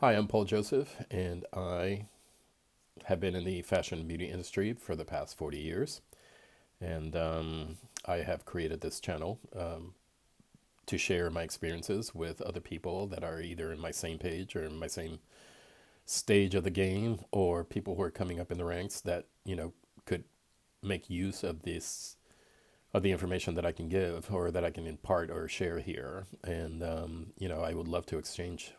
Hi, I'm Paul Joseph, and I have been in the fashion and beauty industry for the past 40 years. And I have created this channel to share my experiences with other people that are either in my same page or in my same stage of the game, or people who are coming up in the ranks that, could make use of of the information that I can give or that I can impart or share here. And, I would love to exchange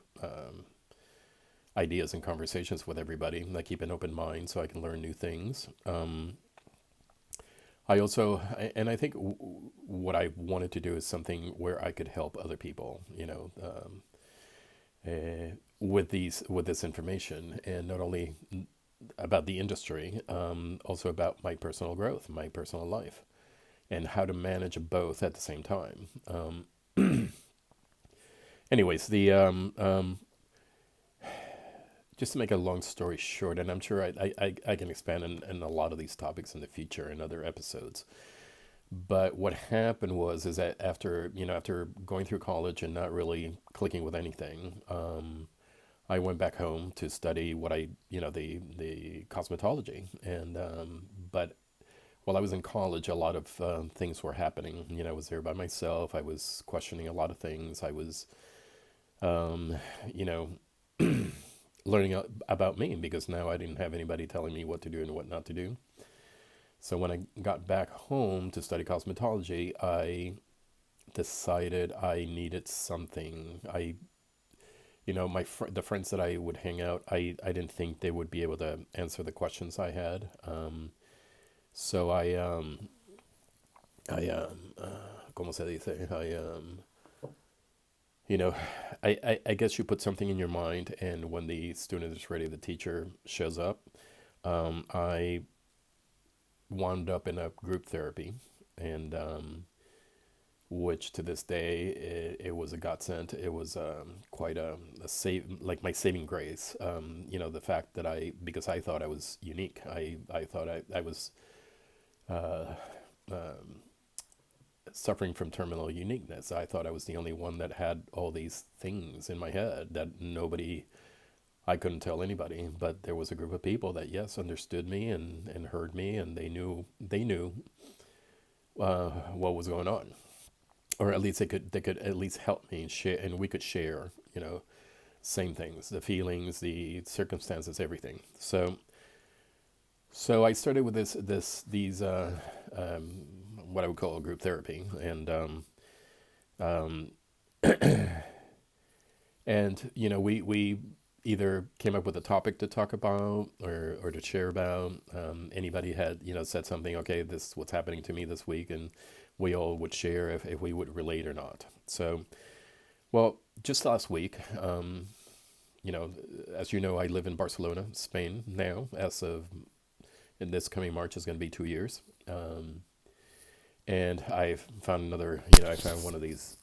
ideas and conversations with everybody. I keep an open mind so I can learn new things. I also, and I think what I wanted to do is something where I could help other people, with this information, and not only about the industry, also about my personal growth, my personal life, and how to manage both at the same time. Anyways, the just to make a long story short, and I'm sure I can expand in a lot of these topics in the future in other episodes. But what happened was is that after going through college and not really clicking with anything, I went back home to study what the cosmetology. And but while I was in college, a lot of things were happening. I was there by myself. I was questioning a lot of things. I was um, you know learning about me because now I didn't have anybody telling me what to do and what not to do. So when I got back home to study cosmetology, I decided I needed something. The friends that I would hang out, I didn't think they would be able to answer the questions I had. So ¿Cómo se dice? You know, I guess you put something in your mind, and when the student is ready, the teacher shows up. I wound up in a group therapy, and which to this day it was a godsend. It was quite a save, like my saving grace. The fact that because I thought I was unique. I thought I was uh, um, suffering from terminal uniqueness. I thought I was the only one that had all these things in my head that I couldn't tell anybody. But there was a group of people that, yes, understood me and heard me, and they knew what was going on. Or at least they could at least help me share, and we could share, same things, the feelings, the circumstances, everything. So I started with these um, what I would call group therapy, um, and we either came up with a topic to talk about or to share about. Anybody had said something, okay, this is what's happening to me this week, and we all would share if we would relate or not. So, well, just last week, you know, as you know, I live in Barcelona, Spain now. As of in this coming March is going to be 2 years. And I found I found one of these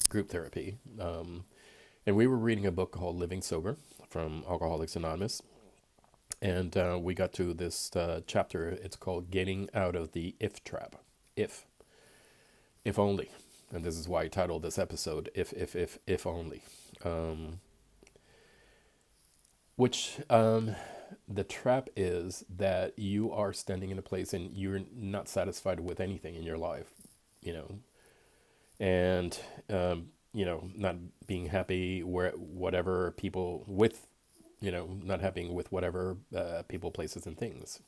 group therapy. And we were reading a book called Living Sober from Alcoholics Anonymous. And we got to this chapter. It's called Getting Out of the If Trap. If. If only. And this is why I titled this episode, If Only. Um, which the trap is that you are standing in a place and you're not satisfied with anything in your life, you know, and not being happy where whatever people with, not happy with whatever people, places, and things.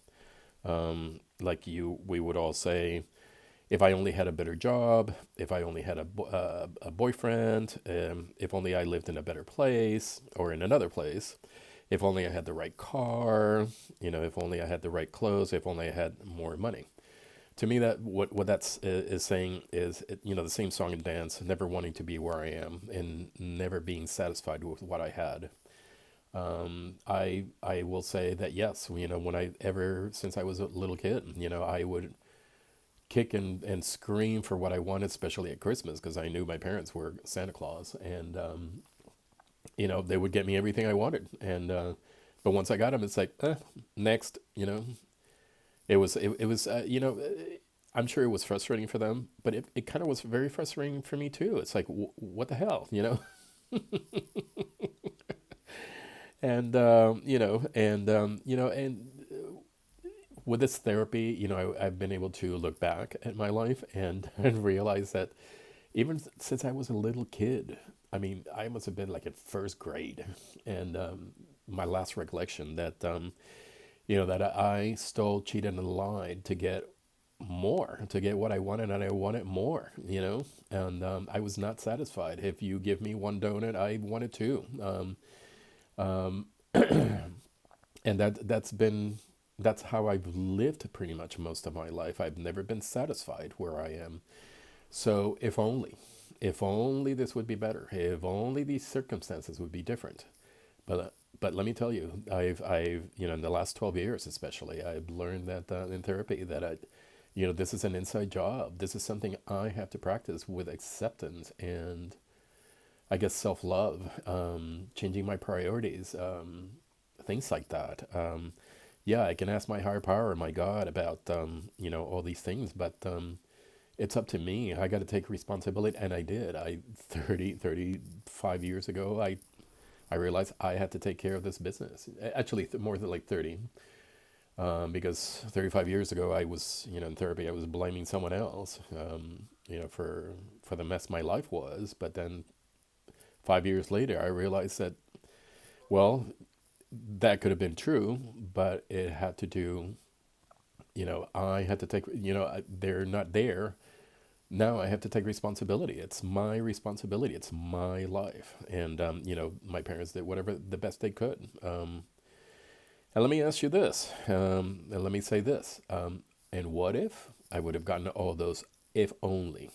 We would all say, if I only had a better job, if I only had a boyfriend, if only I lived in a better place or in another place, if only I had the right car, if only I had the right clothes, if only I had more money. To me, that what that's is saying is, the same song and dance, never wanting to be where I am and never being satisfied with what I had. I will say that yes, when I ever since I was a little kid, I would kick and scream for what I wanted, especially at Christmas, because I knew my parents were Santa Claus, and they would get me everything I wanted. And but once I got them, it's like next. I'm sure it was frustrating for them, but it kind of was very frustrating for me too. It's like what the hell. And and with this therapy, I've been able to look back at my life and and realize that even since I was a little kid, I mean, I must have been like in first grade, and my last recollection that that I stole, cheated, and lied to get more, to get what I wanted, and I wanted more, and I was not satisfied. If you give me one donut, I wanted two. And that's how I've lived pretty much most of my life. I've never been satisfied where I am. So if only this would be better. If only these circumstances would be different. But but let me tell you, I've in the last 12 years especially, I've learned that in therapy that this is an inside job. This is something I have to practice with acceptance and I guess self love, changing my priorities, things like that. Yeah, I can ask my higher power, my God, about all these things, but it's up to me. I got to take responsibility, and I did. 35 years ago, I realized I had to take care of this business. Actually, more than like 30, because 35 years ago, I was in therapy. I was blaming someone else, for the mess my life was. But then 5 years later, I realized that, well, that could have been true, but it had to do, I had to take, they're not there. Now I have to take responsibility. It's my responsibility. It's my life. And, my parents did whatever the best they could. And let me ask you this, and let me say this. And what if I would have gotten all those if only?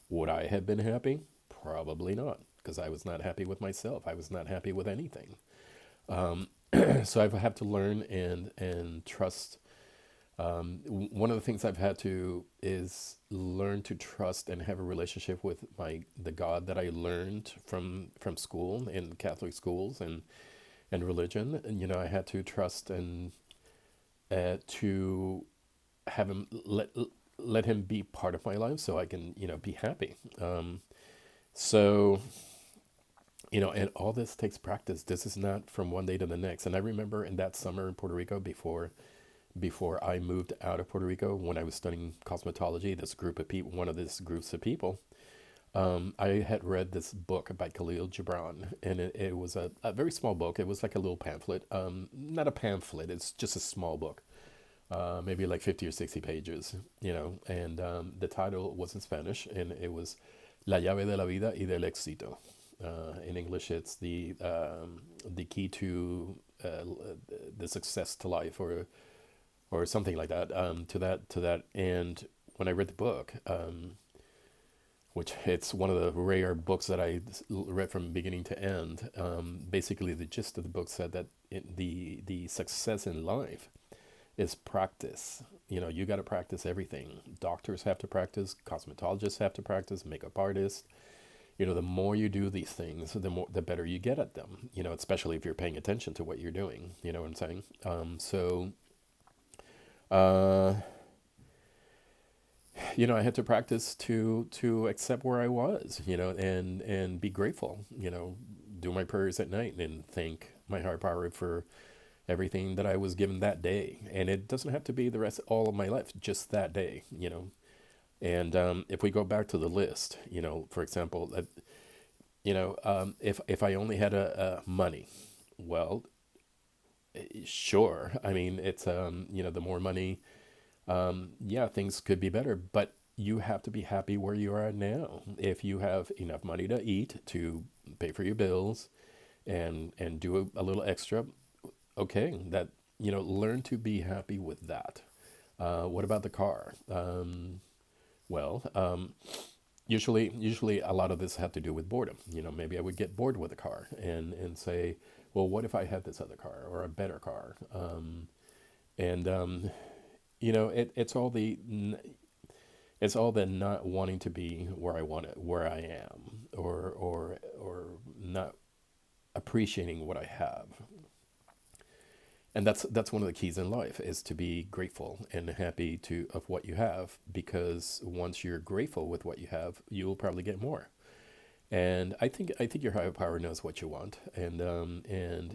Would I have been happy? Probably not, because I was not happy with myself. I was not happy with anything. So I have to learn and trust. One of the things I've had to is learn to trust and have a relationship with the God that I learned from school in Catholic schools and religion. And I had to trust and to have him let him be part of my life so I can be happy. So and all this takes practice. This is not from one day to the next. And I remember in that summer in Puerto Rico before I moved out of Puerto Rico, when I was studying cosmetology, this group of people, one of these groups of people, I had read this book by Khalil Gibran, and it was a very small book. It was like a little pamphlet, not a pamphlet. It's just a small book, maybe like 50 or 60 pages, and the title was in Spanish, and it was La llave de la vida y del éxito. In English, it's the key to the success to life, or something like that. To that. And when I read the book, which it's one of the rare books that I read from beginning to end, basically the gist of the book said that the success in life is practice. You got to practice everything. Doctors have to practice, cosmetologists have to practice, makeup artists. The more you do these things, the better you get at them. Especially if you're paying attention to what you're doing. You know what I'm saying? So, uh, I had to practice to accept where I was. And be grateful. Do my prayers at night and thank my higher power for everything that I was given that day. And it doesn't have to be the rest all of my life, just that day. And if we go back to the list, for example, if I only had a money, well, sure. I mean, it's the more money, yeah, things could be better, but you have to be happy where you are now. If you have enough money to eat, to pay for your bills, and do a little extra, okay, that learn to be happy with that. What about the car? Well, usually a lot of this had to do with boredom. Maybe I would get bored with a car and say, well, what if I had this other car or a better car? And it's all the not wanting to be where I am, or not appreciating what I have. And that's one of the keys in life, is to be grateful and happy of what you have, because once you're grateful with what you have, you'll probably get more. And I think your higher power knows what you want, and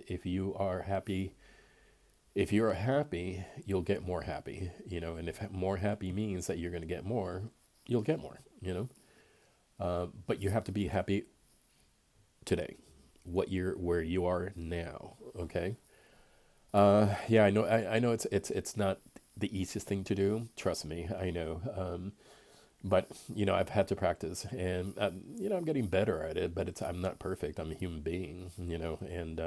if you're happy, you'll get more happy, you know. And if more happy means that you're going to get more, you'll get more, you know. But you have to be happy today, where you are now. Okay. Yeah, I know. I know it's not the easiest thing to do. Trust me, I know. But you know, I've had to practice, and you know, I'm getting better at it. But I'm not perfect. I'm a human being, you know, and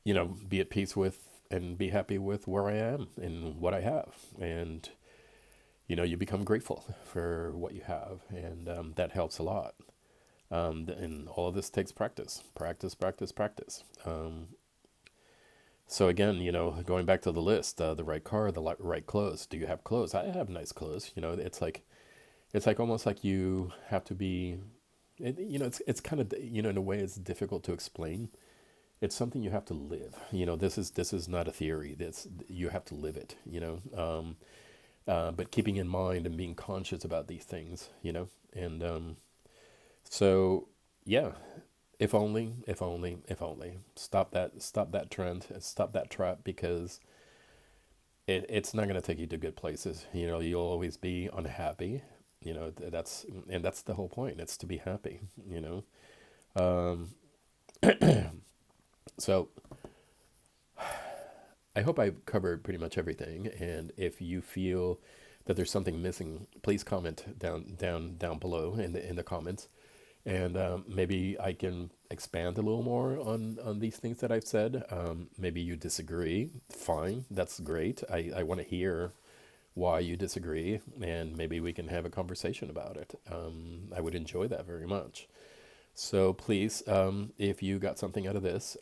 you know, be at peace with and be happy with where I am and what I have, and you know, you become grateful for what you have, and that helps a lot. And all of this takes practice, practice, practice, practice. So again, you know, going back to the list, the right car, the right clothes. Do you have clothes? I have nice clothes. You know, it's like almost like you have to be. You know, it's kind of, you know, in a way it's difficult to explain. It's something you have to live. You know, this is not a theory. This you have to live it. You know, but keeping in mind and being conscious about these things. You know, and so yeah, if only, if only, if only. Stop that trend, and stop that trap, because it's not going to take you to good places. You know, you'll always be unhappy. You know, that's the whole point. It's to be happy. You know, um, so I hope I've covered pretty much everything. And if you feel that there's something missing, please comment down below in the comments, and maybe I can expand a little more on these things that I've said. Maybe you disagree. Fine, that's great. I want to hear why you disagree, and maybe we can have a conversation about it. I would enjoy that very much. So please, if you got something out of this,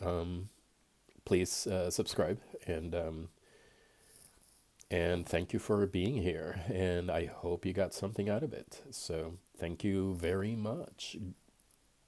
please subscribe, and thank you for being here. And I hope you got something out of it. So thank you very much.